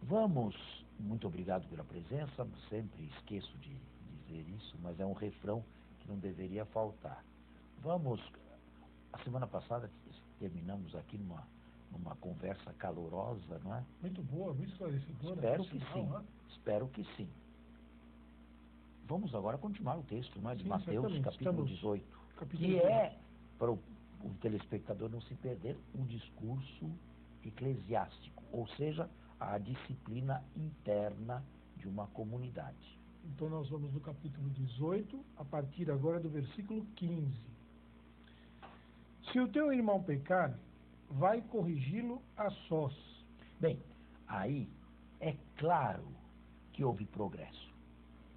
Vamos, muito obrigado pela presença, sempre esqueço de dizer isso, mas é um refrão que não deveria faltar. Vamos, a semana passada terminamos aqui numa conversa calorosa, não é? Muito boa, muito esclarecedora. Espero que sim, espero que sim. Vamos agora continuar o texto, não é? De Sim, Mateus, capítulo 18, capítulo que 18. é, para o telespectador não se perder, um discurso eclesiástico, ou seja, a disciplina interna de uma comunidade. Então nós vamos no capítulo 18, a partir agora do versículo 15. Se o teu irmão pecar, vai corrigi-lo a sós. Bem, aí é claro que houve progresso.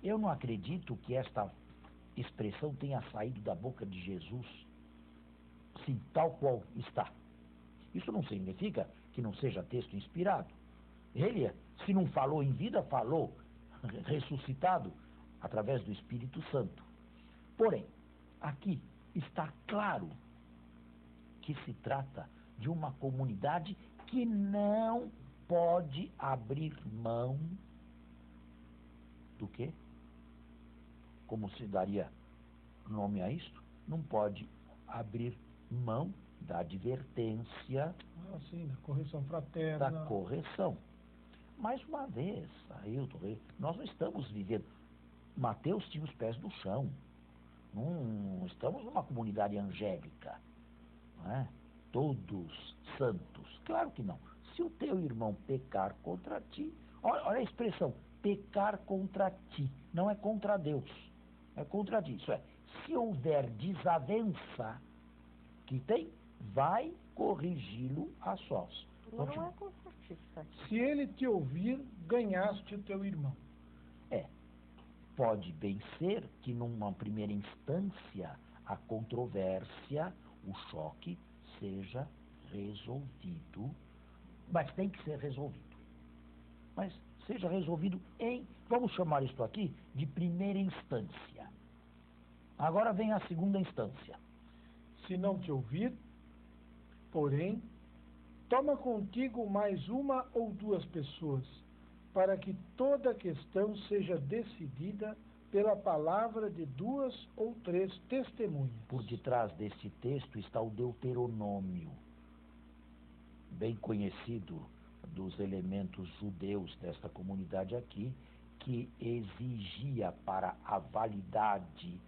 Eu não acredito que esta expressão tenha saído da boca de Jesus, sim, tal qual está. Isso não significa que não seja texto inspirado. Ele, se não falou em vida, falou ressuscitado através do Espírito Santo. Porém, aqui está claro que se trata de uma comunidade que não pode abrir mão do quê? Como se daria nome a isto? Não pode abrir mão da advertência, sim, da correção fraterna. da correção. Mais uma vez, Ailton, nós não estamos vivendo... Mateus tinha os pés no chão. Não estamos numa comunidade angélica, não é? Todos santos. Claro que não. Se o teu irmão pecar contra ti, olha a expressão, pecar contra ti, não é contra Deus, é contra ti. Isso é, se houver desavença que tem, vai corrigi-lo a sós. Não é contra ti. Se ele te ouvir, ganhaste o teu irmão. Pode bem ser que numa primeira instância a controvérsia, o choque, seja resolvido, mas tem que ser resolvido. Mas seja resolvido vamos chamar isto aqui de primeira instância. Agora vem a segunda instância. Se não te ouvir, porém, toma contigo mais uma ou duas pessoas, para que toda a questão seja decidida pela palavra de 2 ou 3 testemunhas. Por detrás deste texto está o Deuteronômio, bem conhecido dos elementos judeus desta comunidade aqui, que exigia para a validade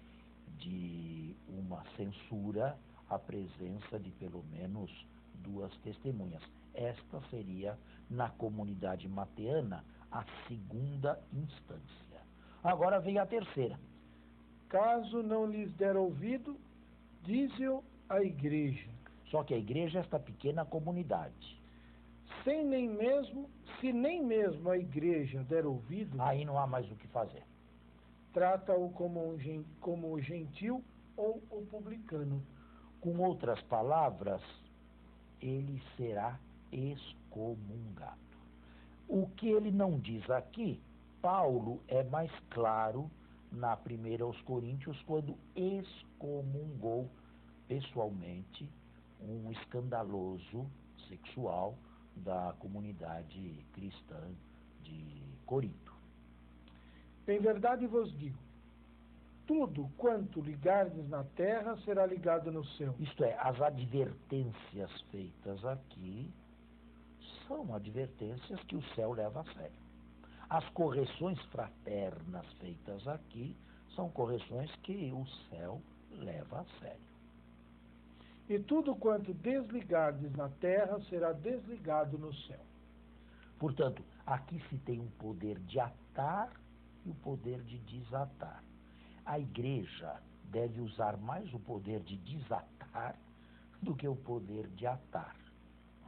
de uma censura a presença de pelo menos 2 testemunhas. Esta seria, na comunidade mateana, a segunda instância. Agora vem a terceira. Caso não lhes der ouvido, dize-o à igreja. Só que a igreja é esta pequena comunidade. Se nem mesmo a igreja der ouvido, aí não há mais o que fazer. Trata-o como o gentil ou o publicano. Com outras palavras, ele será excomungado. O que ele não diz aqui, Paulo é mais claro na 1 aos Coríntios, quando excomungou pessoalmente um escandaloso sexual da comunidade cristã de Corinto. Em verdade vos digo, tudo quanto ligardes na terra será ligado no céu. Isto é, as advertências feitas aqui são advertências que o céu leva a sério. As correções fraternas feitas aqui são correções que o céu leva a sério. E tudo quanto desligardes na terra será desligado no céu. Portanto, aqui se tem um poder de atar e o poder de desatar. A igreja deve usar mais o poder de desatar do que o poder de atar.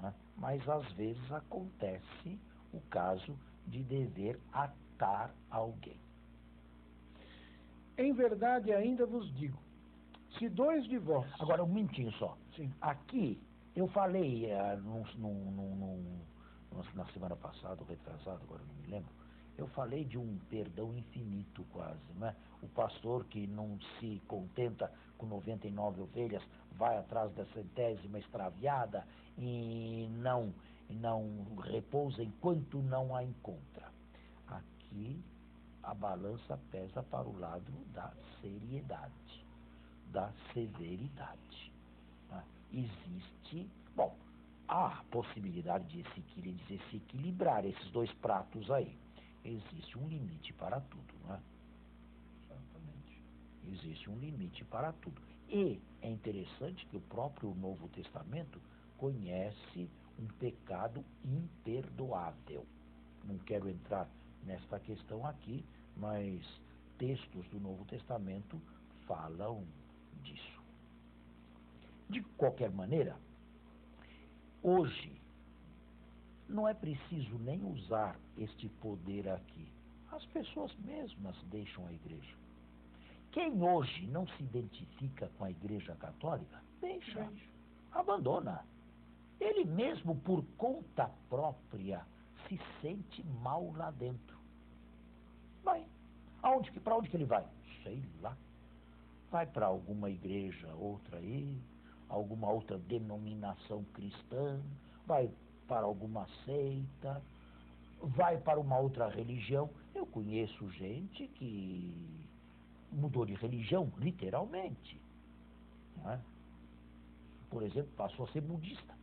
Né? Mas às vezes acontece o caso de dever atar alguém. Em verdade ainda vos digo, se 2 de vós... Agora um minutinho só. Sim. Aqui eu falei na semana passada, ou retrasada, agora não me lembro, eu falei de um perdão infinito quase, não é? O pastor que não se contenta com 99 ovelhas, vai atrás da 100ª extraviada e não repousa enquanto não a encontra. Aqui a balança pesa para o lado da seriedade, da severidade. Né? Existe, bom, há a possibilidade de se equilibrar esses dois pratos aí. Existe um limite para tudo, não é? Exatamente. Existe um limite para tudo. E é interessante que o próprio Novo Testamento conhece um pecado imperdoável. Não quero entrar nesta questão aqui, mas textos do Novo Testamento falam disso. De qualquer maneira, hoje não é preciso nem usar este poder aqui. As pessoas mesmas deixam a igreja. Quem hoje não se identifica com a Igreja Católica, deixa, abandona. Ele mesmo, por conta própria, se sente mal lá dentro. Vai. Para onde que ele vai? Sei lá. Vai para alguma igreja, outra aí, alguma outra denominação cristã, vai para alguma seita, vai para uma outra religião. Eu conheço gente que mudou de religião, literalmente. Não é? Por exemplo, passou a ser budista.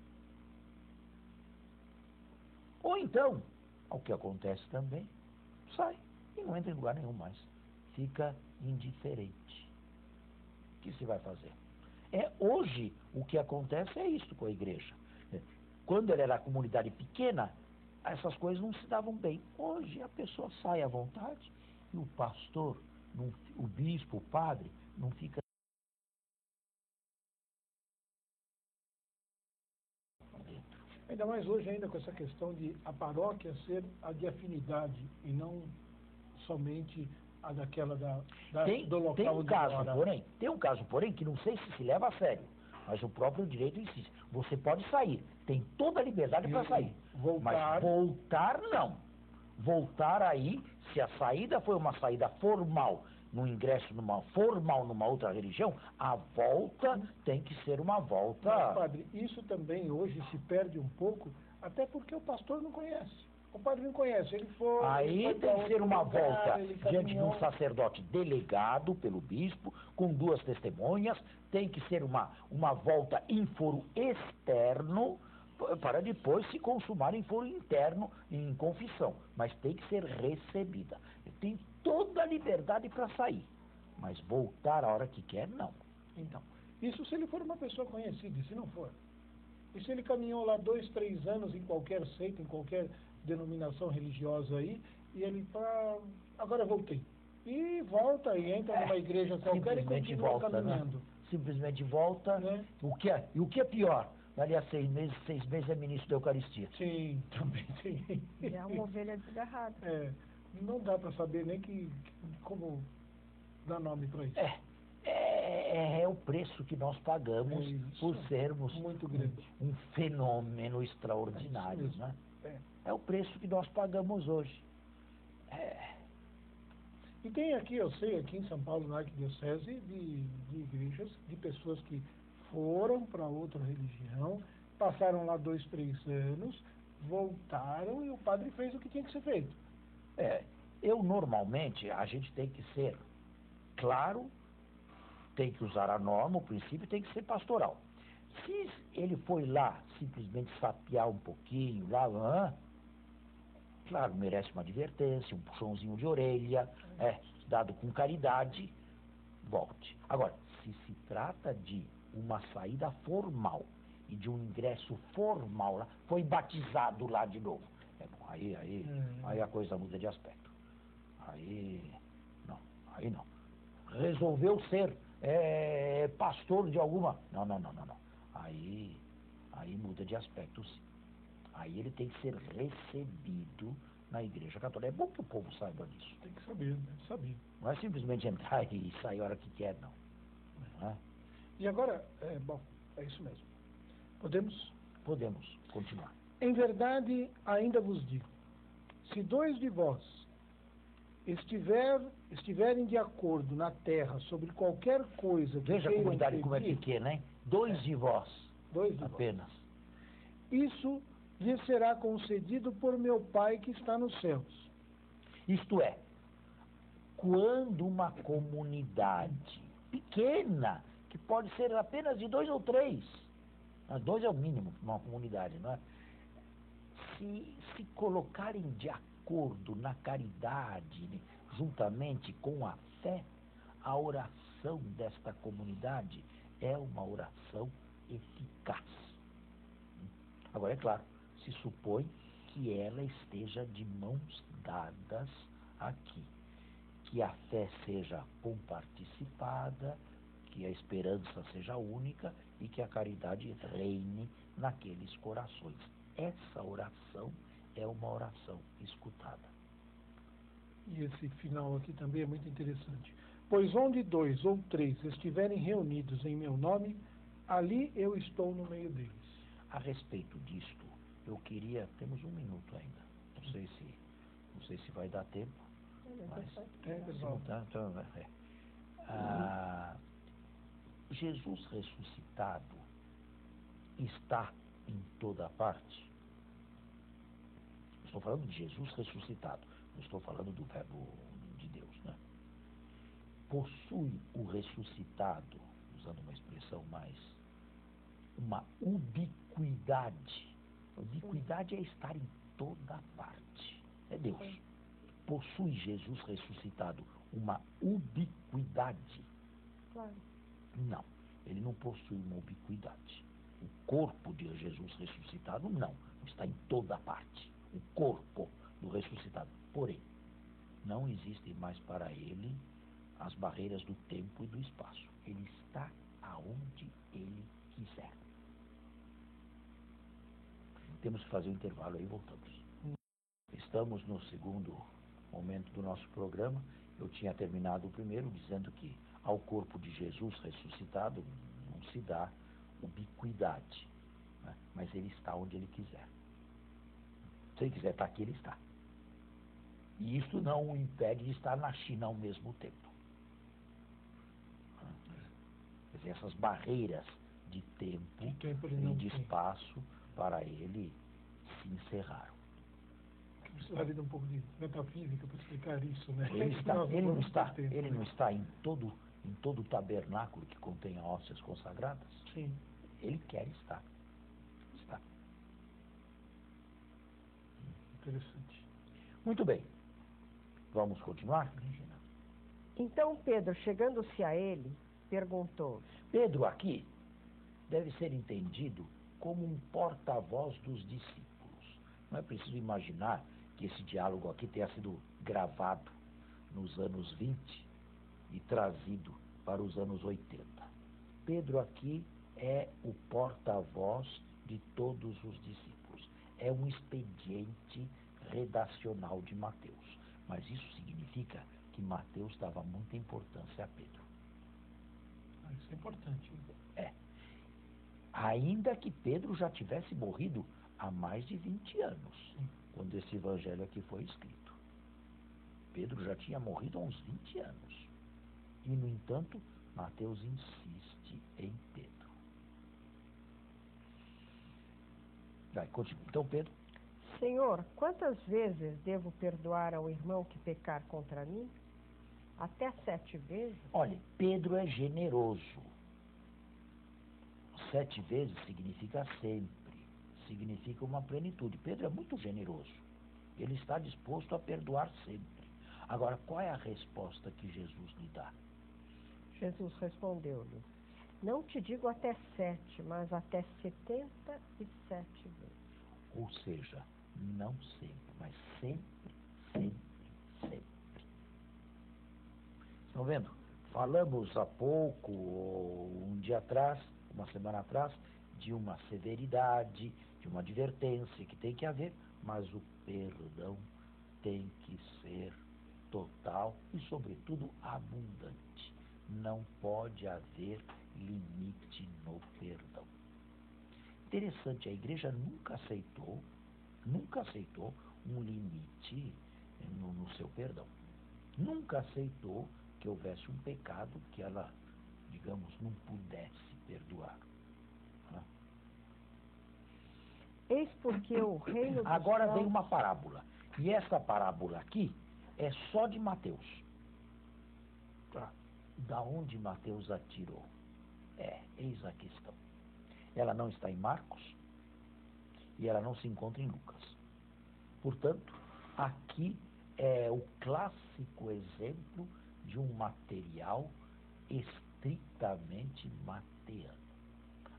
Ou então, o que acontece também, sai e não entra em lugar nenhum mais. Fica indiferente. O que se vai fazer? Hoje, o que acontece é isto com a igreja. Quando ela era a comunidade pequena, essas coisas não se davam bem. Hoje, a pessoa sai à vontade e o pastor, o bispo, o padre, não fica dentro. Ainda mais hoje, ainda com essa questão de a paróquia ser a de afinidade e não somente a daquela do local tem um onde caso, mora. Tem um caso, porém, que não sei se leva a sério, mas o próprio direito insiste. Você pode sair, tem toda a liberdade para sair. Mas voltar, não. Voltar aí, se a saída foi uma saída formal, no ingresso formal numa outra religião, a volta tem que ser uma volta. Mas, padre, isso também hoje se perde um pouco, até porque o pastor não conhece. O padre não conhece, ele foi... Aí tem que ser uma volta diante de um sacerdote delegado pelo bispo, com 2 testemunhas, tem que ser uma volta em foro externo, para depois se consumar em foro interno, em confissão. Mas tem que ser recebida. Tem toda a liberdade para sair, mas voltar a hora que quer, não. Então, isso se ele for uma pessoa conhecida, e se não for? E se ele caminhou lá 2, 3 anos em qualquer seita, em qualquer denominação religiosa aí, e ele fala, agora voltei. E volta e entra numa igreja qualquer e continua caminhando. Né? Simplesmente volta. Né? E o que é pior? Dali a 6 meses é ministro da Eucaristia. Sim, também tem. É uma ovelha desgarrada. Não dá para saber nem como dar nome para isso. É o preço que nós pagamos por sermos muito grande. Um fenômeno extraordinário, né? É o preço que nós pagamos hoje. E tem aqui, eu sei, aqui em São Paulo, na Arquidiocese, de igrejas, de pessoas que foram para outra religião, passaram lá 2, 3 anos, voltaram e o padre fez o que tinha que ser feito. Normalmente, a gente tem que ser claro, tem que usar a norma, o princípio tem que ser pastoral. Se ele foi lá simplesmente sapiar um pouquinho, claro, merece uma advertência, um puxãozinho de orelha, dado com caridade, volte. Agora, se se trata de uma saída formal e de um ingresso formal lá, foi batizado lá de novo. Aí a coisa muda de aspecto. Aí não. Resolveu ser pastor de alguma... Não. Aí muda de aspecto, sim. Aí ele tem que ser recebido na Igreja Católica. É bom que o povo saiba disso. Tem que saber, né? Saber. Não é simplesmente entrar e sair a hora que quer, não. E agora, é isso mesmo. Podemos? Podemos continuar. Em verdade, ainda vos digo, se 2 de vós estiverem de acordo na terra sobre qualquer coisa que veja a comunidade como é pequena, hein? 2 de vós. 2 de apenas. Vós. Isso lhe será concedido por meu Pai que está nos céus. Isto é, quando uma comunidade pequena, que pode ser apenas de 2 ou 3, 2 é o mínimo para uma comunidade, não é? Se colocarem de acordo na caridade, né, juntamente com a fé, a oração desta comunidade é uma oração eficaz. Agora, é claro, se supõe que ela esteja de mãos dadas aqui, que a fé seja comparticipada, que a esperança seja única e que a caridade reine naqueles corações. Essa oração é uma oração escutada. E esse final aqui também é muito interessante. Pois onde 2 ou 3 estiverem reunidos em meu nome, ali eu estou no meio deles. A respeito disto, eu queria... Temos 1 minuto ainda. Não sei se vai dar tempo. Jesus ressuscitado está em toda parte. Estou falando de Jesus ressuscitado, não estou falando do Verbo de Deus, né? Possui o ressuscitado, usando uma expressão mais, uma ubiquidade. Ubiquidade é estar em toda parte. É Deus. Possui Jesus ressuscitado uma ubiquidade? Claro. Não, ele não possui uma ubiquidade. O corpo de Jesus ressuscitado, não, está em toda parte. O corpo do ressuscitado. Porém, não existem mais para ele as barreiras do tempo e do espaço. Ele está aonde ele quiser. Temos que fazer um intervalo aí e voltamos. Estamos no segundo momento do nosso programa. Eu tinha terminado o primeiro dizendo que ao corpo de Jesus ressuscitado não se dá ubiquidade, né? Mas ele está onde ele quiser. Se ele quiser estar aqui, ele está. E isso não o impede de estar na China ao mesmo tempo. Quer dizer, essas barreiras de tempo e de espaço para ele se encerraram. Precisaria de um pouco de metafísica para explicar isso, né? Ele não está em todo o tabernáculo que contém hóstias consagradas? Sim. Ele quer estar. Está. Interessante. Muito bem. Vamos continuar, Regina? Então Pedro, chegando-se a ele, perguntou: Pedro aqui deve ser entendido como um porta-voz dos discípulos. Não é preciso imaginar que esse diálogo aqui tenha sido gravado nos anos 20 e trazido para os anos 80. Pedro aqui é o porta-voz de todos os discípulos. É um expediente redacional de Mateus. Mas isso significa que Mateus dava muita importância a Pedro. Isso é importante. É. Ainda que Pedro já tivesse morrido há mais de 20 anos, quando esse evangelho aqui foi escrito. Pedro já tinha morrido há uns 20 anos. E, no entanto, Mateus insiste em Pedro. Vai, continua. Então, Pedro. Senhor, quantas vezes devo perdoar ao irmão que pecar contra mim? Até 7 vezes? Olha, Pedro é generoso. 7 vezes significa sempre. Significa uma plenitude. Pedro é muito generoso. Ele está disposto a perdoar sempre. Agora, qual é a resposta que Jesus lhe dá? Jesus respondeu-lhe: não te digo até 7, mas até 77 vezes. Ou seja, não sempre, mas sempre, sempre, sempre. Estão vendo? Falamos há pouco, um dia atrás, uma semana atrás, de uma severidade, de uma advertência que tem que haver, mas o perdão tem que ser total e, sobretudo, abundante. Não pode haver limite no perdão. Interessante, a igreja nunca aceitou um limite no seu perdão. Nunca aceitou que houvesse um pecado que ela, digamos, não pudesse perdoar. Eis porque o reino dos Agora céus... vem uma parábola. E essa parábola aqui é só de Mateus. Tá. Da onde Mateus a tirou? Eis a questão. Ela não está em Marcos e ela não se encontra em Lucas. Portanto, aqui é o clássico exemplo de um material estritamente mateano.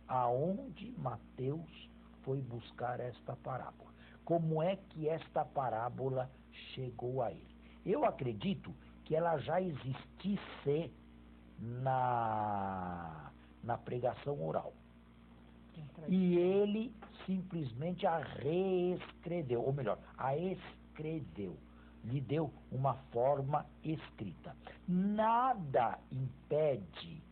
Aonde Mateus foi buscar esta parábola? Como é que esta parábola chegou a ele? Eu acredito que ela já existisse na pregação oral. E ele simplesmente a reescreveu, ou melhor, a escreveu, lhe deu uma forma escrita. Nada impede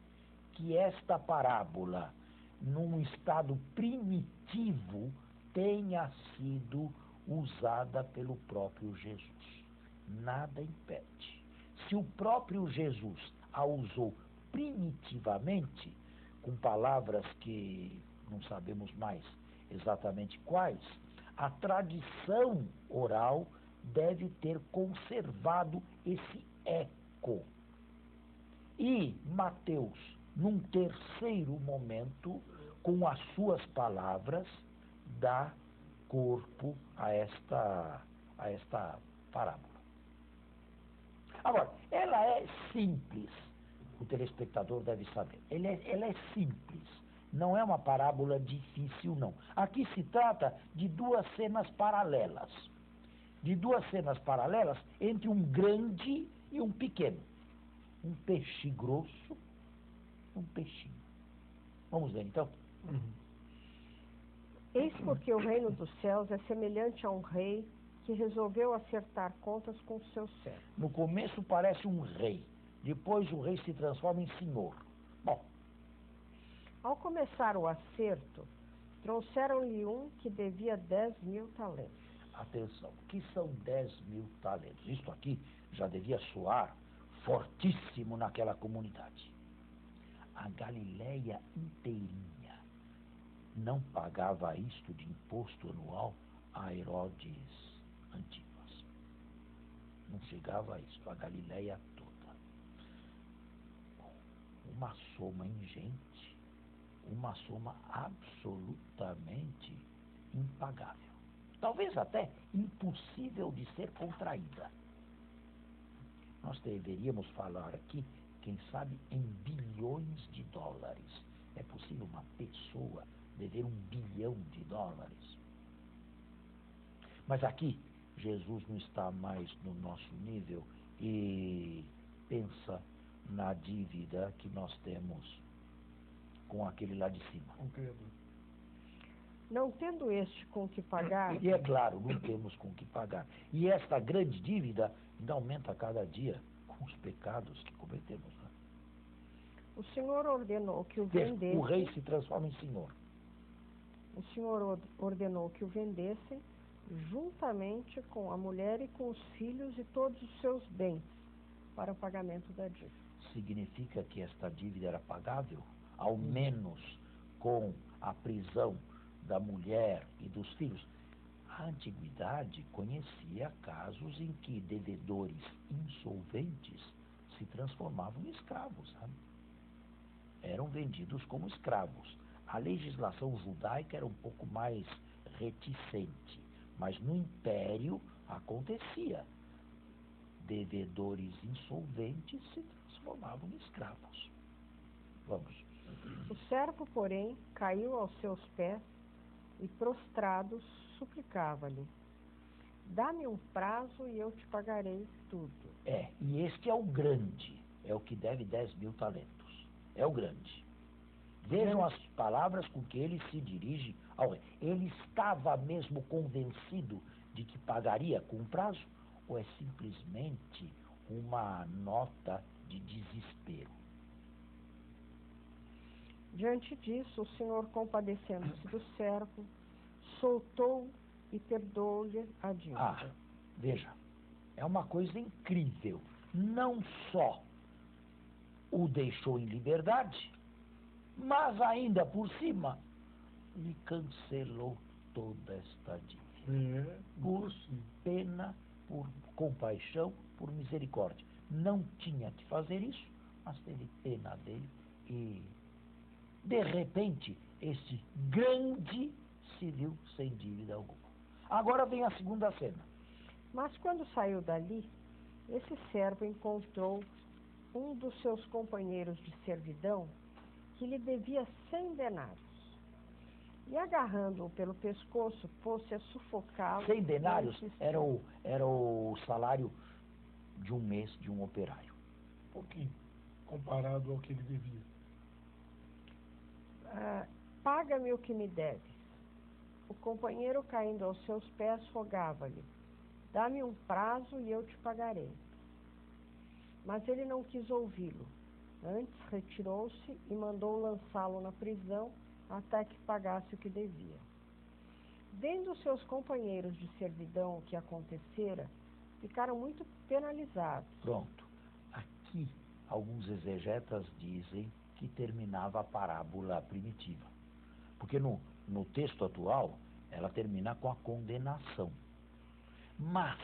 que esta parábola, num estado primitivo, tenha sido usada pelo próprio Jesus. Nada impede. Se o próprio Jesus a usou primitivamente, com palavras que não sabemos mais exatamente quais, a tradição oral deve ter conservado esse eco. E Mateus, num terceiro momento, com as suas palavras, dá corpo a esta parábola. Agora, ela é simples, o telespectador deve saber. Ela é simples, não é uma parábola difícil, não. Aqui se trata de duas cenas paralelas. De duas cenas paralelas entre um grande e um pequeno. Um peixe grosso, um peixinho. Vamos ver, então? Eis porque o reino dos céus é semelhante a um rei que resolveu acertar contas com seus servos. No começo parece um rei, depois o rei se transforma em senhor. Bom, Ao começar o acerto, trouxeram-lhe um que devia 10.000 talentos. atenção, o que são 10.000 talentos? Isto aqui já devia soar fortíssimo naquela comunidade. A Galileia inteirinha não pagava isto de imposto anual a Herodes Antipas. Não chegava a isso, a Galileia toda. Uma soma ingente, uma soma absolutamente impagável. Talvez até impossível de ser contraída. Nós deveríamos falar aqui, quem sabe, em bilhões de dólares. É possível uma pessoa dever $1 bilhão? Mas aqui, Jesus não está mais no nosso nível e pensa na dívida que nós temos com aquele lá de cima. Não tendo este com que pagar, E é claro, não temos com que pagar. E esta grande dívida ainda aumenta a cada dia com os pecados que cometemos. Né? o Senhor ordenou que o Veja, vendessem. o rei se transforma em senhor. O Senhor ordenou que o vendessem juntamente com a mulher e com os filhos e todos os seus bens para o pagamento da dívida. Significa que esta dívida era pagável, ao menos com a prisão da mulher e dos filhos. A antiguidade conhecia casos em que devedores insolventes se transformavam em escravos, sabe? Eram vendidos como escravos. A legislação judaica era um pouco mais reticente, mas no Império acontecia. Devedores insolventes se transformavam em escravos. Vamos. O servo, porém, caiu aos seus pés e, prostrado, suplicava-lhe: dá-me um prazo e eu te pagarei tudo. E este é o grande, é o que deve 10.000 talentos. É o grande. Vejam as palavras com que ele se dirige ao rei. Ele estava mesmo convencido de que pagaria com prazo? Ou é simplesmente uma nota de desespero? Diante disso, o Senhor, compadecendo-se do servo, soltou e perdoou-lhe a dívida. Veja, é uma coisa incrível. Não só o deixou em liberdade, mas ainda por cima lhe cancelou toda esta dívida. Por Sim. pena, por compaixão, por misericórdia. Não tinha que fazer isso, mas teve pena dele e, de repente, este grande se viu sem dívida alguma. Agora vem a segunda cena. Mas quando saiu dali, esse servo encontrou um dos seus companheiros de servidão que lhe devia 100 denários. E agarrando-o pelo pescoço, pôs-se a sufocá-lo. 100 denários era o salário de um mês de um operário. Pouquinho, comparado ao que ele devia. Paga-me o que me deves. O companheiro, caindo aos seus pés, rogava-lhe: dá-me um prazo e eu te pagarei. Mas ele não quis ouvi-lo. Antes retirou-se e mandou lançá-lo na prisão até que pagasse o que devia. Vendo seus companheiros de servidão o que acontecera, ficaram muito penalizados. Pronto. Aqui, alguns exegetas dizem que terminava a parábola primitiva. Porque no texto atual, ela termina com a condenação. Mas,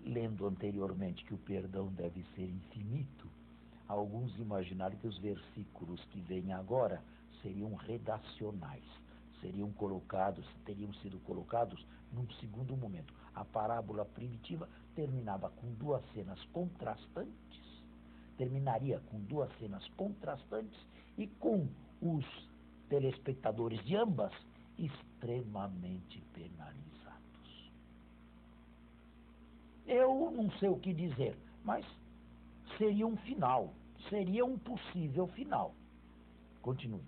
lendo anteriormente que o perdão deve ser infinito, alguns imaginaram que os versículos que vêm agora seriam redacionais, teriam sido colocados num segundo momento. A parábola primitiva terminaria com duas cenas contrastantes e com os telespectadores de ambas extremamente penalizados. Eu não sei o que dizer, mas seria um final, seria um possível final. Continue.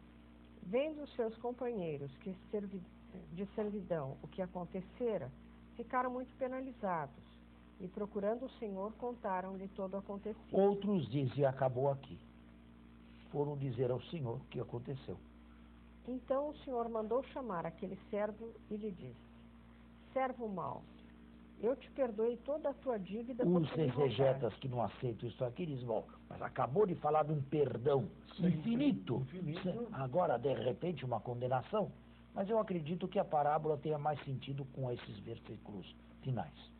Vendo seus companheiros de servidão o que acontecera, ficaram muito penalizados e, procurando o Senhor, contaram-lhe todo o acontecido. Outros dizem: acabou aqui. Foram dizer ao Senhor o que aconteceu. Então o Senhor mandou chamar aquele servo e lhe disse: servo mau, eu te perdoei toda a tua dívida. Os exegetas que não aceitam isso aqui dizem: bom, mas acabou de falar de um perdão infinito. Agora, de repente, uma condenação. Mas eu acredito que a parábola tenha mais sentido com esses versículos finais.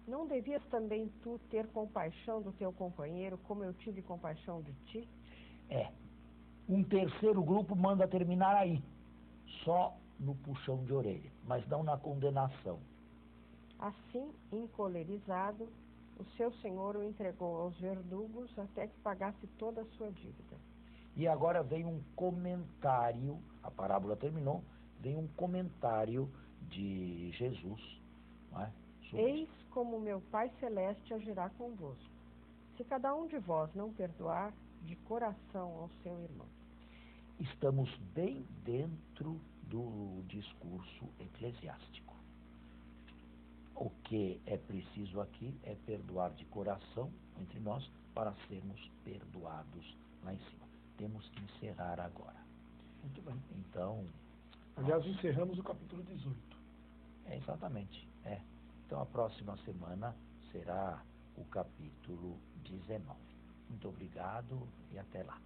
Não devias também tu ter compaixão do teu companheiro, como eu tive compaixão de ti? Um terceiro grupo manda terminar aí, só no puxão de orelha, mas não na condenação. Assim, encolerizado, o seu senhor o entregou aos verdugos até que pagasse toda a sua dívida. E agora vem um comentário, a parábola terminou, vem um comentário de Jesus, não é? Eis como meu Pai Celeste agirá convosco, se cada um de vós não perdoar de coração ao seu irmão. Estamos bem dentro do discurso eclesiástico. O que é preciso aqui é perdoar de coração entre nós para sermos perdoados lá em cima. Temos que encerrar agora. Muito bem. Então... Aliás, encerramos o capítulo 18. Exatamente. Então a próxima semana será o capítulo 19. Muito obrigado e até lá.